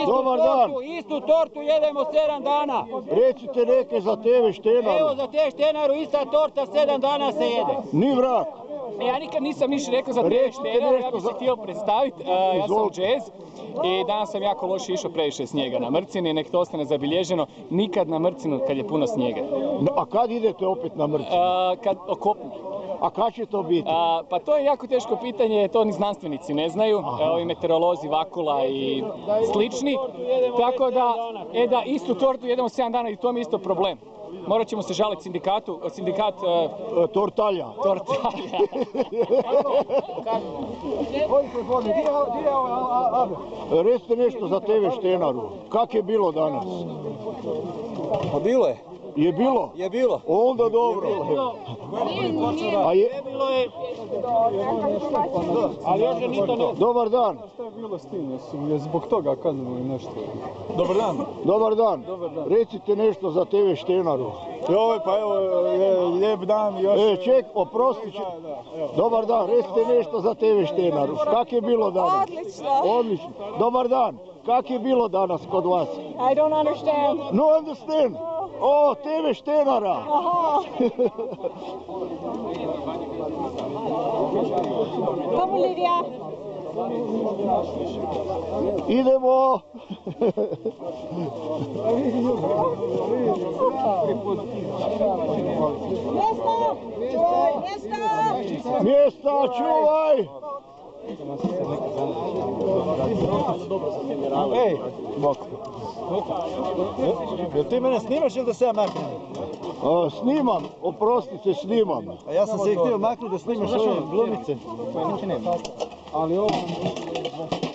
Dobar dan. Istu tortu jedemo 7 dana. Recite neke za TV Štenaru. Evo za TV Štenaru ista torta 7 dana se jede. Ni vrag. Ja nikad nisam ništa rekao za TV Štenaru, ja bih se htio predstaviti. Ja sam Jazz i danas sam jako loše išao, previše snijega na Mrcini, nek to ostane zabilježeno. Nikad na Mrcinu kad je puno snijega. A kad idete opet na Mrcinu? Kad okopnu. A kad će to biti? Pa to je jako teško pitanje, to ni znanstvenici ne znaju, ovi meteorolozi, Vakula i slični. Tako da istu tortu jedemo 7 dana i to mi je isto problem. Morat ćemo se žaliti sindikatu, sindikat Tortalja. Recite nešto za TV Štenaru. Kak je bilo danas? Pa bilo je. Je bilo? Je bilo. Onda dobro. A je... Ali još ni to ne. Dobar dan. Šta je bilo s tim? Je zbog toga kazneno ili nešto? Dobar dan. Dobar dan. Recite nešto za TV Štenaru. Joj, pa evo, lijep dan još. Ček, oprosti. Dobar dan, recite nešto za TV Štenaru. Kak je bilo danas? Odlično. Dobar dan. Kak je bilo danas kod vas? I don't understand. No understand. O, TV Štenara. Aha. Kamo Lidija? Idemo. Mjesta, čuvaj. Ej, bok. Jel ti mene snimaš ili da se ja maknem? Snimam, oprostite, snimam. A ja sam se htio maknuti da snimaš ove glumice. Ali ovo...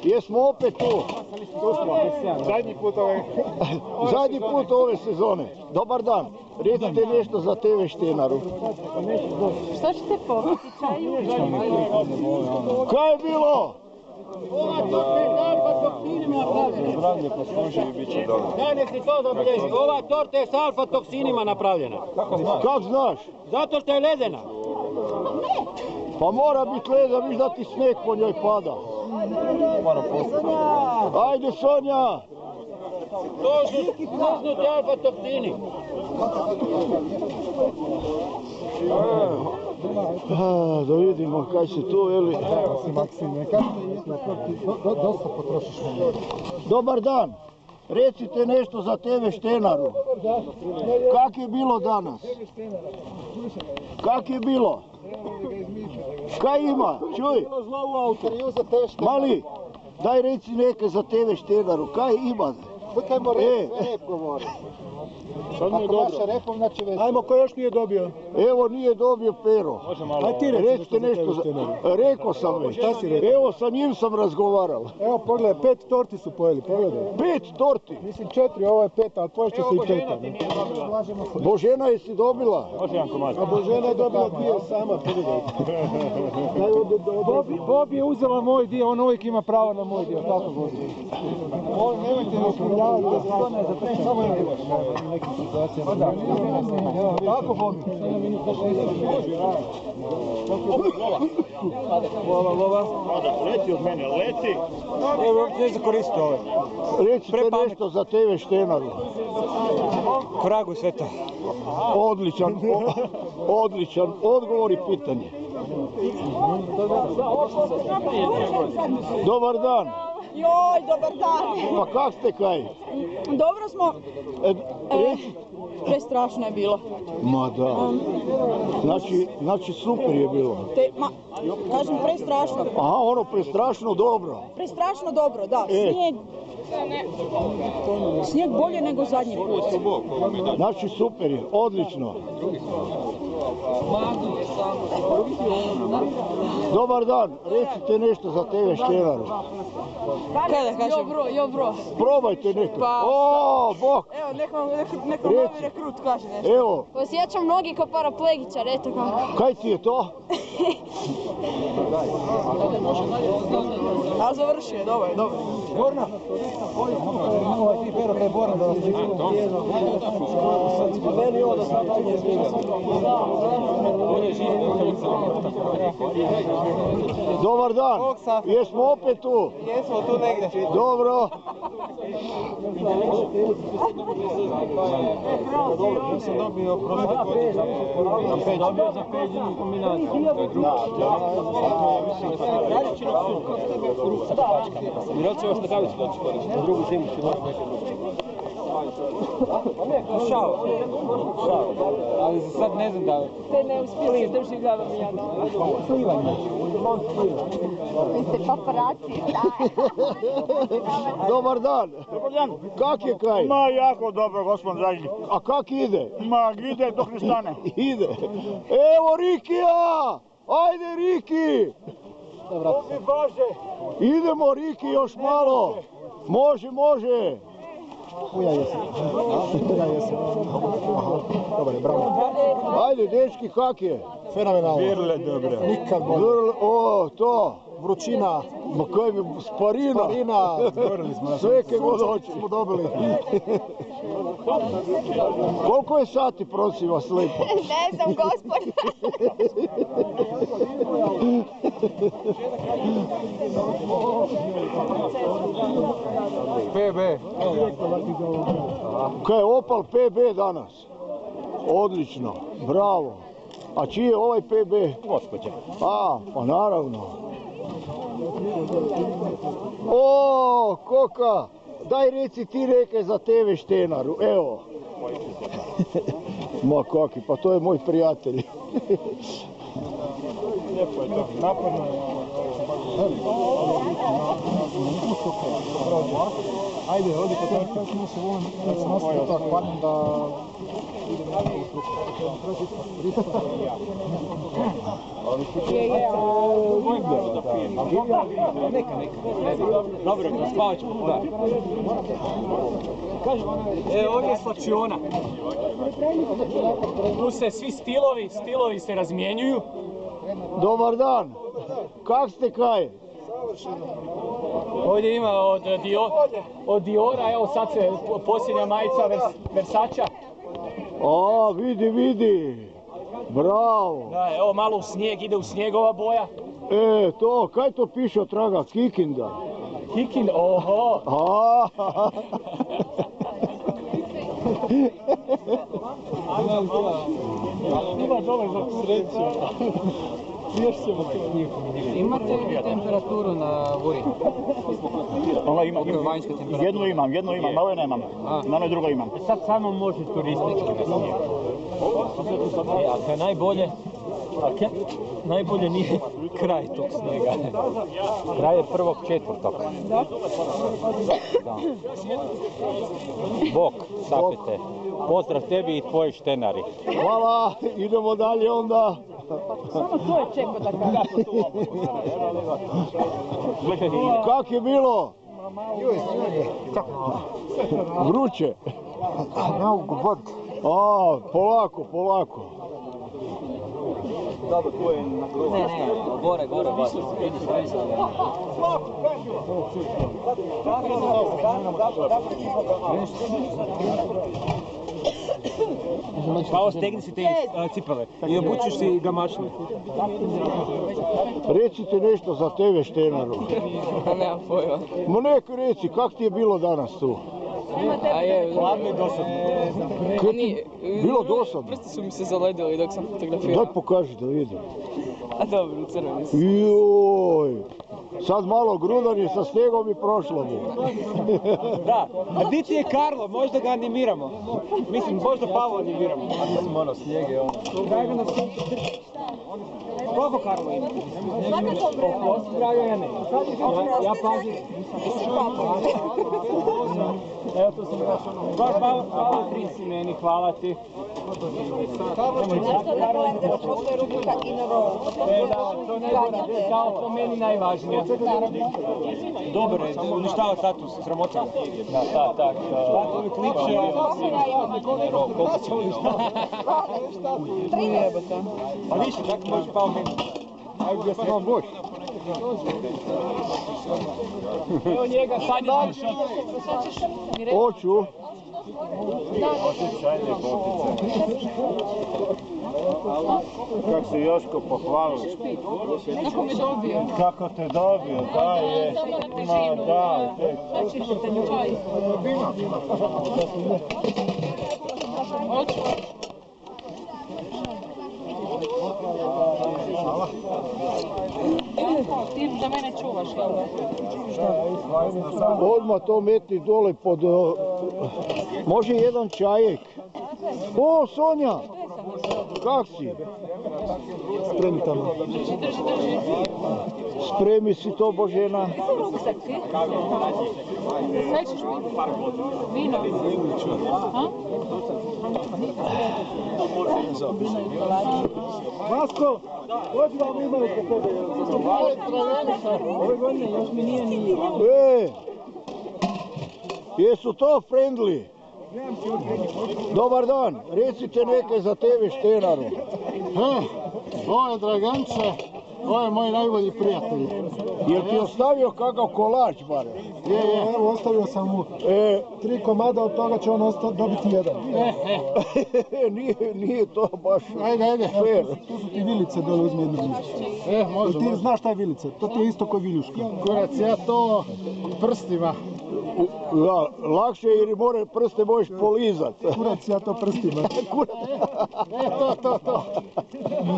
Jesmo opet tu. Zadnji put ove sezone. Dobar dan. Recite nešto za TV Štenaru. Što ćete popiti? Čaju? Kaj je bilo? Zdravlje posluži i bit će dobro. Daj nek si to zabilježi. Ova torta je s alfa toksinima napravljena. Kak znaš? Zato što je ledena. Pa mora biti leda, viš da ti sneg po njoj pada. Ajde Sonja! To su smrznuti alfa toksini. Da vidimo kaj se tu veli. Maksime, kako dosta potrošiš na njega? Dobar dan! Recite nešto za TV Štenaru. Kak je bilo danas? Kak je bilo? Kaj ima? Čuj! Mali, daj reci neke za TV Štenaru. Kaj ima? Kaj mora rep govori. Sad mi je dobro. Ajmo, ko još nije dobio? Evo nije dobio Pero. Aj ti recite nešto za... Rekao sam već. Šta si rekao? Evo sa njim sam razgovarao. Evo pogledaj, 5 torti su pojeli, pogledaj. 5 torti? Mislim 4, ovo je 5, ali poješće se i 5. Božena jesi dobila? A Božena je dobila 2 sama, pogledaj. Bob je uzela moj dio, on uvijek ima pravo na moj dio, tako Bobi. Nemojte mi upravljavati da stane za tre, samo je nekim situacijama. Tako Bobi. Lova. Leti od mene, leti. Evo, ne za koristiti ove. Recite nešto za TV Štenaru. Koragu sve to. Odličan odgovor i pitanje. Dobar dan. Joj, dobar dan. Pa kak ste kaj? Dobro smo. Prestrašno je bilo. Ma da. Znači super je bilo. Kažem prestrašno. Aha, ono prestrašno dobro. Prestrašno dobro, da. Snijeg bolje nego zadnji put. Znači super je, odlično. Dobar dan, recite nešto za TV Štenaru. Kaj da kažem? Jo bro. Probajte neko. O, bok. Evo, neko novi rekrut kaže nešto. Evo. Osjećam nogi kao paraplegičar, eto kako. Kaj ti je to? A završio je, dobro. Borna! Ovo ti Pero kaj Borna da vas ne vidimo. Meni ovo da sam Dobar dan. Jesmo opet tu? Jesmo tu negdje. Dobro. Ja sam dobio prošle godine za peđinu kombinaciju. Miroćeva štakavicu doći koristiti, drugu zimu ću morati Šao. Ali za sad ne znam da li. Te ne uspjeli, drži glava mi jako. Vi ste paparaci, Dobar dan. Dobar dan. Kak je kaj? Ma jako dobro, gospod dragi. A kak ide? Ma ide dok ne stane. Ide. Evo Rikija! Ajde Riki! Ovdje baže. Idemo Riki još malo. Može, može. Ja jesam. Dobar je, bravo. Ajde dečki, kak je? Fenomenalno. Virle dobre. Nikad bolje. O, to. Vrućina. Ma kaj mi, sparina. Sparina. Zborili smo. Sveke vodoće. Smo dobili. Koliko je sati, prosim vas lijepo? Ne znam, gospodin. PB. Kaj je Opal PB danas? Odlično, bravo. A čiji je ovaj PB? Gospođa. A, pa naravno. O, Koka, daj reci ti neke za TV Štenaru, evo. Ma kaki, pa to je moj prijatelj. Lijepo je to, naporno je. Ajde, odi kad to se volim, da se nastavio tako padnem da... Dobro, spavat ćemo. Ovdje je slačiona. Tu se svi stilovi se razmjenjuju. Dobar dan, kak ste kaj? Ovdje ima od Diora, evo sad se posljednja majica Versacea. A, vidi, bravo. Da, evo malo u snijeg, ide u snijegova boja. E, to, kaj to piše od traga, Kikinda? Kikinda, oho! Ima dobar za sreću. Imate temperaturu na vuri? Jednu imam, na ovoj nemam. Na onoj drugoj imam. Sad samo može turistički na snijeg. A najbolje, najbolje nije kraj tog snijega. Kraj je 1.4. Da. Bok, sapete. Pozdrav tebi i tvoji štenari. Hvala, idemo dalje onda. Samo to je čeko da kaže. Kak je bilo? Vruće. A, polako. Ne, gore baš. Pao, stegni si te cipele i obučiš si gamačne. Recite nešto za TV Štenaru. Nemam pojma. Ma nek reci, kak ti je bilo danas tu? A je, Hladno i dosadno. Bilo dosadno? prsti su mi se zaledili dok sam fotografirao. Daj pokaži da vidim. A dobro, u crveni su. Joj, sad malo grudanje sa snegom i prošlo mi. Da, a di ti je Karlo? Možda ga animiramo. Mislim, možda Pavo animiramo. A mislim, ono, snijeg je ono. Daj ga na snijeg. Koliko Karlo ima? Ja pazim. Evo tu sam našao. Pavo 3 si meni, hvala ti. Nešto da kalendera, pošto je rubrika in a row. Kao po meni najvažnije. Dobro je, uništava status, sramota. Tak. Šta mi kliče? Koliko će uništava? 13. Pa više, tako može Pavo meni. Ajde, gdje sam vam boš. Evo njega, sad je došao. Hoću. Kako se Joško pohvalio? Kako me dobio? Kako te dobio, daj je. Ma daj, Ti za mene čuvaš, jel? Odmah to metni dole pod... Može jedan čajek. O, Sonja! Kak si? Spremi tamo. Spremi si to, Božena. Kaj ćeš vino? Vasko, hoću vam imali kod tebe. Ove godine još mi nije ni... Jesu to friendly? Dobar dan, recite neke za TV Štenaru. Ovo je Draganče, ovo je moj najbolji prijatelj. Jel ti ostavio kakav kolač bar? Evo, ostavio sam mu 3 komada, od toga će on dobiti jedan. Nije to baš Ajde. fair. Tu su ti vilice dole, uzmi jednu vilicu. Može. Ti znaš šta je vilice? To ti je isto ko viljuška. Kurac, ja to prstima. Da, lakše jer more prste možeš polizat. Kurac, ja to prstima. To.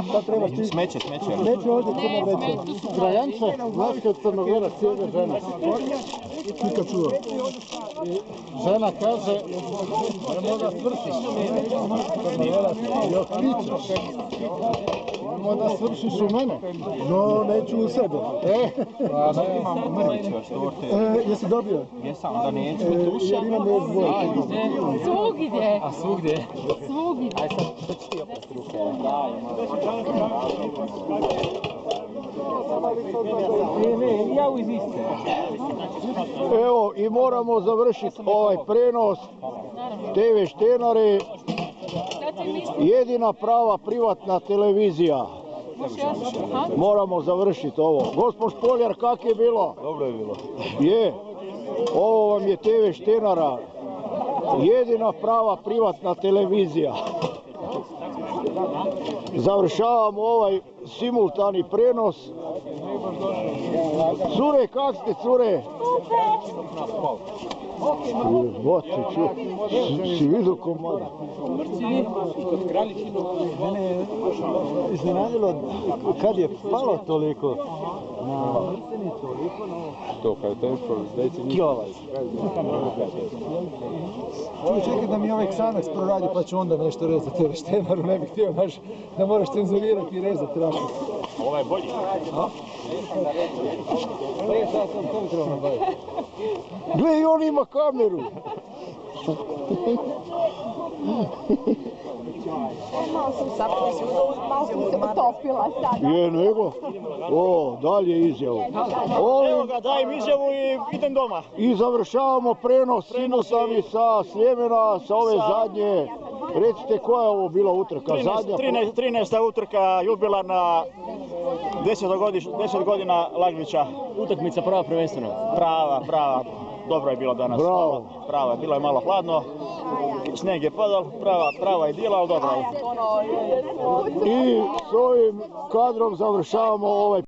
Šta trebaš ti? Smeće. Smeće ovdje crna vreća. Draganče, znaš kad Crnogorac sjede žena. Nikad čuo. Žena kaže, nemoj da svršiš. Jel pričaš? Nemoj da svršiš u mene. No, neću u sebe. Pa da imam mrviće još torte. Jesi dobio? Jesam, da neću. Jer imam još dvoje. Svugdje. A svugdje? Svugdje. Aj sad ću ti opet ruke. Ne, ja uz iste. Evo i moramo završiti ovaj prenos TV Štenare. Jedina prava privatna televizija. Moramo završiti ovo. Gospod Špoljar, kak je bilo? Dobro je bilo. Je. Ovo vam je TV Štenara. Jedina prava privatna televizija. Završavamo ovaj simultani prenos. Cure, kak ste cure? Si vidio komada? Mene je iznenadilo kad je palo toliko. To kad je tempo, zdajci nije. Čekaj da mi ovaj Xanax proradi pa ću onda nešto rezati TV Štenaru, ne bih htio baš da moraš cenzurirati i rezati raku. Ovo je bolji. To bi trebalo nabaviti. Gle, i on ima kameru. Malo sam se potopila sad. Je, nego? O, dalje izjavu. Evo ga, daj mi izjavu i idem doma. I završavamo prenos simultani sa Sljemena, sa ove zadnje. Recite koja je ovo bila utrka? Zadnja? 13. utrka jubilarna, 10 godina Laglića. Utakmica prava prvenstveno. Prava. Dobro je bilo danas. Bravo. Prava, bilo je malo hladno. Snijeg je padal, prava idila, ali dobro je. I s ovim kadrom završavamo ovaj